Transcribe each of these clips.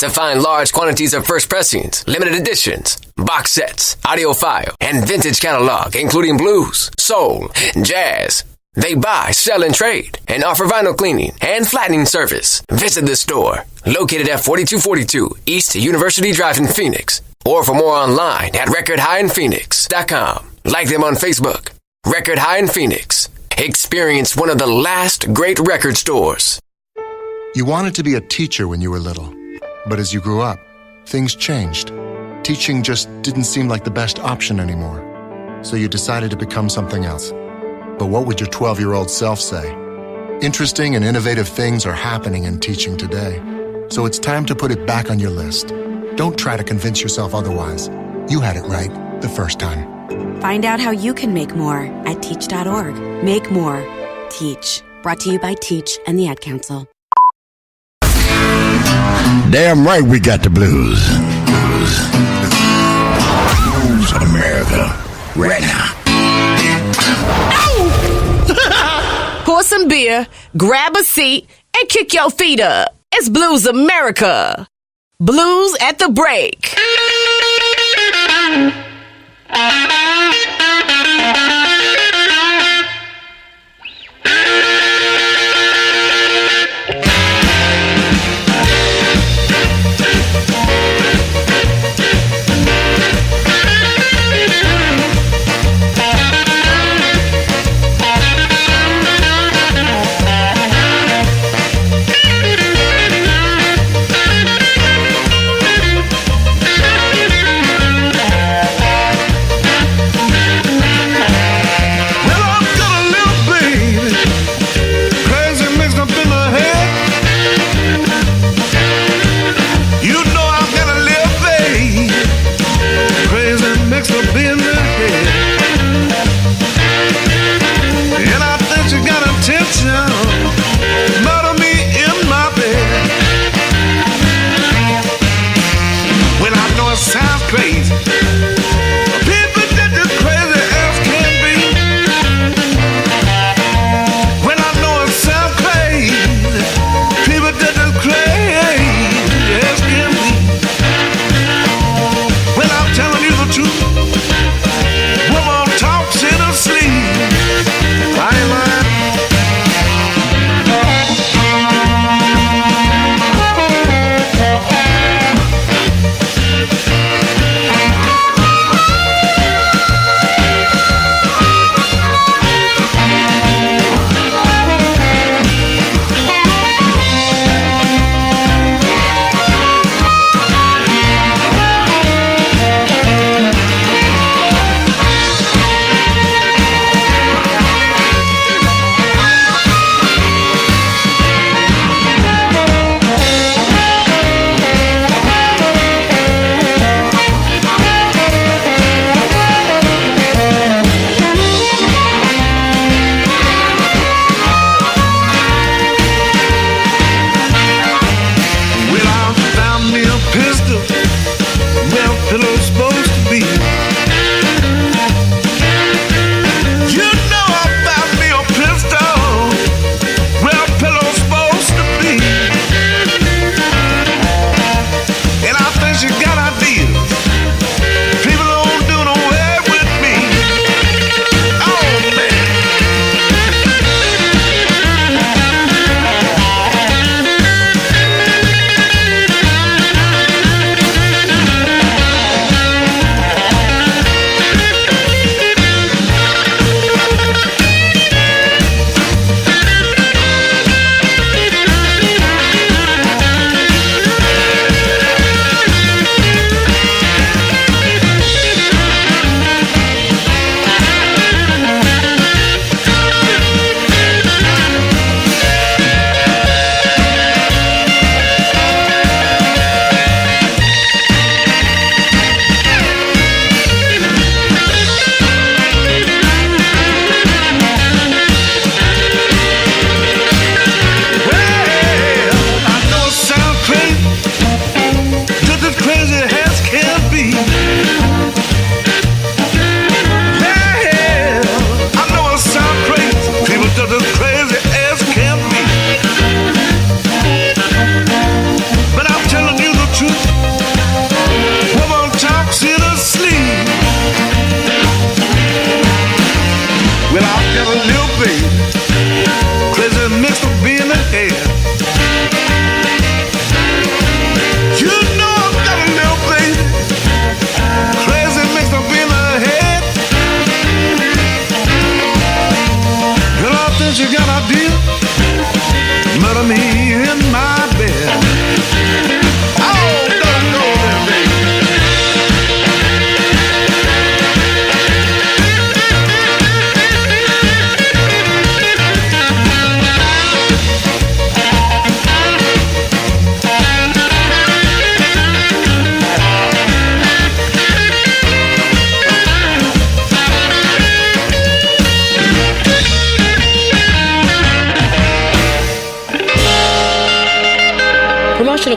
to find large quantities of first pressings, limited editions, box sets, audiophile, and vintage catalog, including blues, soul, jazz. They buy, sell, and trade, and offer vinyl cleaning and flattening service. Visit the store, located at 4242 East University Drive in Phoenix, or for more online at recordhighinphoenix.com. Like them on Facebook. Record High in Phoenix. Experience one of the last great record stores. You wanted to be a teacher when you were little, but as you grew up, things changed. Teaching just didn't seem like the best option anymore, so you decided to become something else. But what would your 12-year-old self say? Interesting and innovative things are happening in teaching today, so it's time to put it back on your list. Don't try to convince yourself otherwise. You had it right the first time. Find out how you can make more at teach.org. Make more. Teach. Brought to you by Teach and the Ad Council. Damn right we got the blues. Blues America. Right now. Pour some beer, grab a seat, and kick your feet up. It's Blues America. Blues at the break.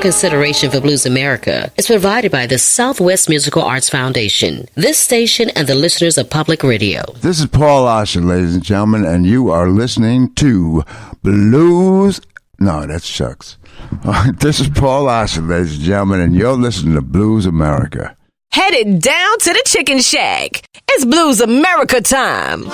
consideration for Blues America is provided by the Southwest Musical Arts Foundation, this station, and the listeners of Public Radio. This is Paul Asher, ladies and gentlemen, and you are listening to Blues. No, that's Chuck's. This is Paul Asher, ladies and gentlemen, and you're listening to Blues America. Headed down to the chicken shack. It's Blues America time.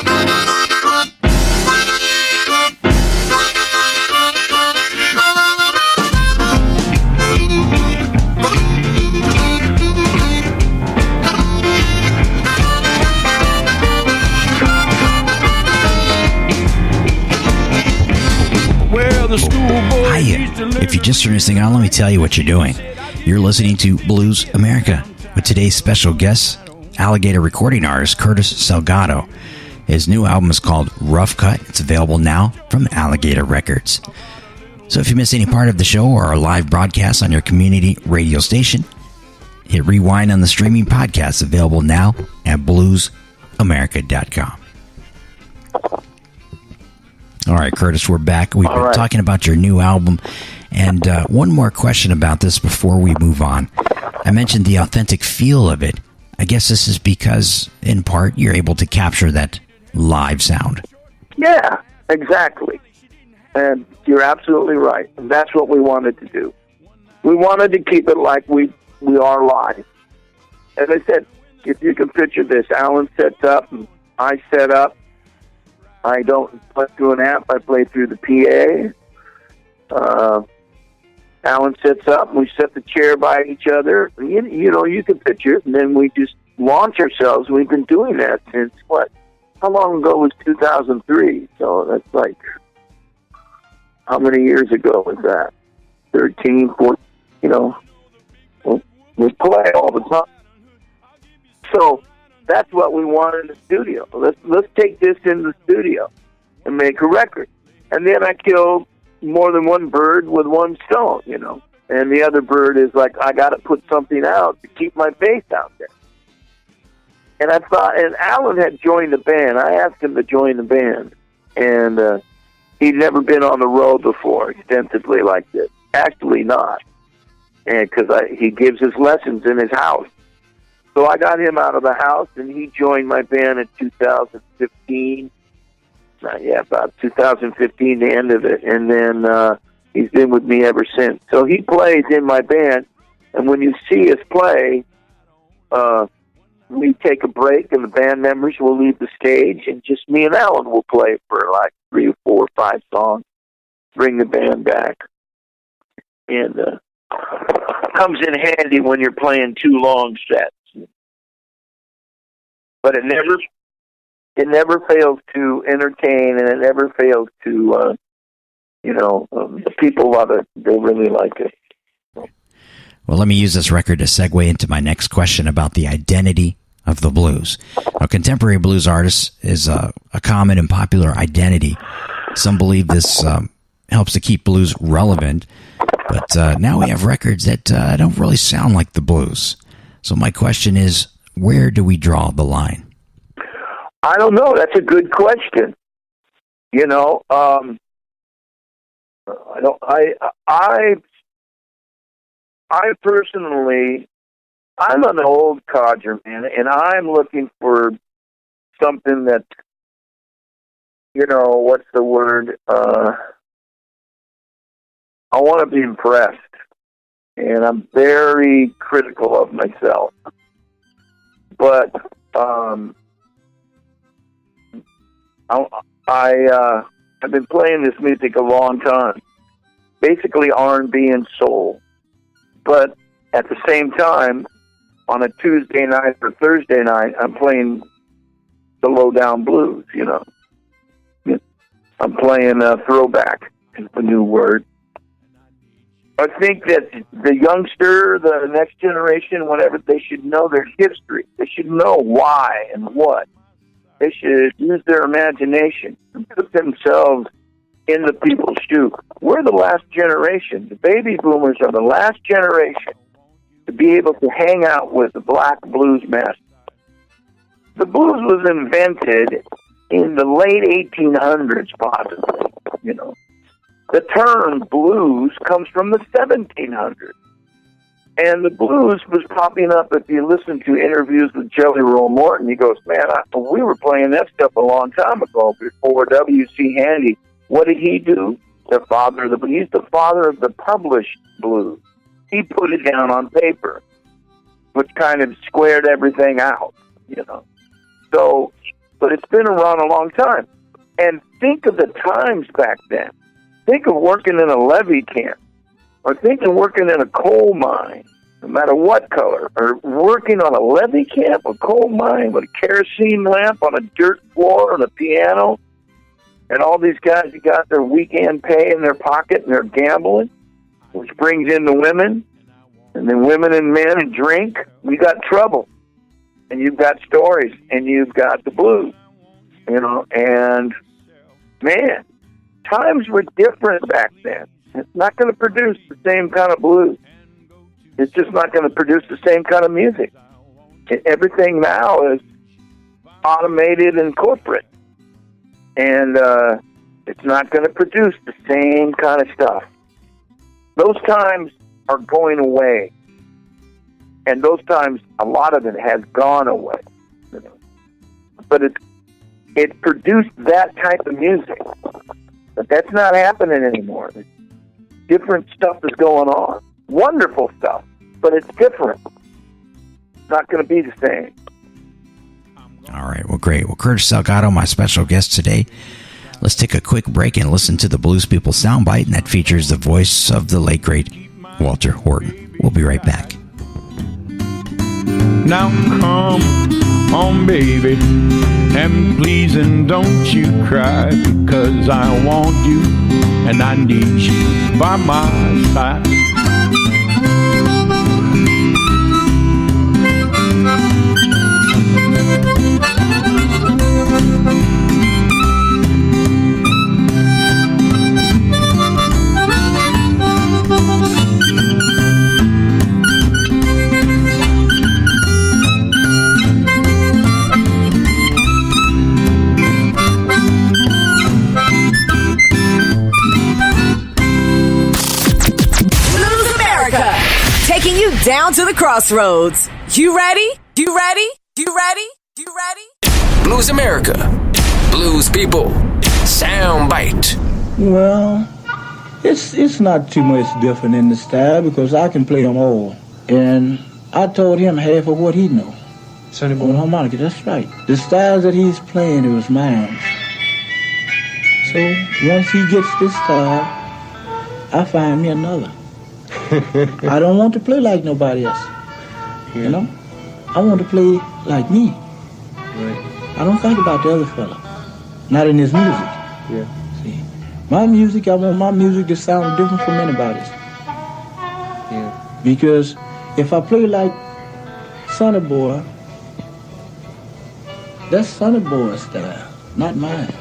Hiya. If you just turned this thing on, let me tell you what you're doing. You're listening to Blues America with today's special guest, Alligator recording artist Curtis Salgado. His new album is called Rough Cut. It's available now from Alligator Records. So if you miss any part of the show or our live broadcast on your community radio station, hit rewind on the streaming podcast available now at bluesamerica.com. All right, Curtis, we're back. We've been talking about your new album. And one more question about this before we move on. I mentioned the authentic feel of it. I guess this is because, in part, you're able to capture that live sound. Yeah, exactly. And you're absolutely right. And that's what we wanted to do. We wanted to keep it like we are live. As I said, if you can picture this, Alan sets up and I set up. I don't play through an amp. I play through the PA. Alan sets up, and we set the chair by each other. You know, you can picture it, and then we just launch ourselves. We've been doing that since, how long ago was 2003? So that's like, how many years ago was that? 13, 14, you know. We play all the time. So that's what we want in the studio. Let's take this in the studio and make a record. And then I kill more than one bird with one stone, you know. And the other bird is like, I got to put something out to keep my bass out there. And I thought, and Alan had joined the band. I asked him to join the band. And he'd never been on the road before extensively like this. Actually not. And because he gives his lessons in his house. So I got him out of the house, and he joined my band in 2015. About 2015, the end of it. And then he's been with me ever since. So he plays in my band, and when you see us play, we take a break, and the band members will leave the stage, and just me and Alan will play for like 3 or 4 or 5 songs, bring the band back. And comes in handy when you're playing 2 long sets. But it never fails to entertain, and it never fails to, the people love it. They really like it. Well, let me use this record to segue into my next question about the identity of the blues. A contemporary blues artist is a common and popular identity. Some believe this helps to keep blues relevant, but now we have records that don't really sound like the blues. So my question is, where do we draw the line? I don't know. That's a good question. You know, I personally, I'm an old codger, man, and I'm looking for something that, what's the word? I want to be impressed, and I'm very critical of myself. But I've been playing this music a long time, basically R&B and soul. But at the same time, on a Tuesday night or Thursday night, I'm playing the low-down blues, I'm playing throwback, is the new word. I think that the youngster, the next generation, whatever, they should know their history. They should know why and what. They should use their imagination and put themselves in the people's shoes. We're the last generation. The baby boomers are the last generation to be able to hang out with the black blues masters. The blues was invented in the late 1800s, possibly, The term blues comes from the 1700s. And the blues was popping up. If you listen to interviews with Jelly Roll Morton, he goes, man, we were playing that stuff a long time ago before W.C. Handy. What did he do? He's the father of the published blues. He put it down on paper, which kind of squared everything out, you know. So, but it's been around a long time. And think of the times back then. Think of working in a levee camp, or think of working in a coal mine, no matter what color, or working on a levee camp, a coal mine with a kerosene lamp on a dirt floor and a piano, and all these guys who got their weekend pay in their pocket and they're gambling, which brings in the women, and then women and men and drink. We got trouble, and you've got stories, and you've got the blues, you know, and man, times were different back then. It's not going to produce the same kind of blues. It's just not going to produce the same kind of music. Everything now is automated and corporate. And it's not going to produce the same kind of stuff. Those times are going away. And those times, a lot of it has gone away. You know? But it produced that type of music. But that's not happening anymore. Different stuff is going on. Wonderful stuff, but it's different. It's not going to be the same. All right, well, great. Well, Curtis Salgado, my special guest today. Let's take a quick break and listen to the Blues People soundbite, and that features the voice of the late, great Walter Horton. We'll be right back. Now come on, baby, and please and don't you cry, because I want you and I need you by my side. Taking you down to the crossroads. You ready? You ready? You ready? You ready? Blues America. Blues People. Soundbite. Well, it's not too much different in the style because I can play them all. And I told him half of what he know. On harmonica, that's right. The styles that he's playing, it was mine. So once he gets this style, I find me another. I don't want to play like nobody else. You know? I want to play like me. Right. I don't think about the other fella. Not in his music. Yeah. See, my music, I want my music to sound different from anybody's. Yeah. Because if I play like Sonny Boy, that's Sonny Boy's style, not mine.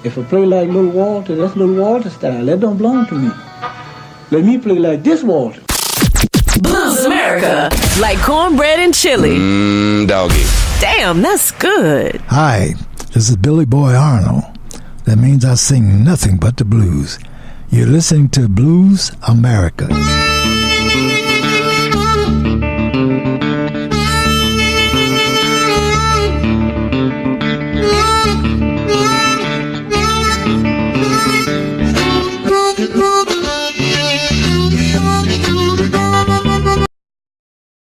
If I play like Little Walter, that's Little Walter's style. That don't belong to me. Let me play like this, Walter. Blues America. Like cornbread and chili. Doggy. Damn, that's good. Hi, this is Billy Boy Arnold. That means I sing nothing but the blues. You're listening to Blues America.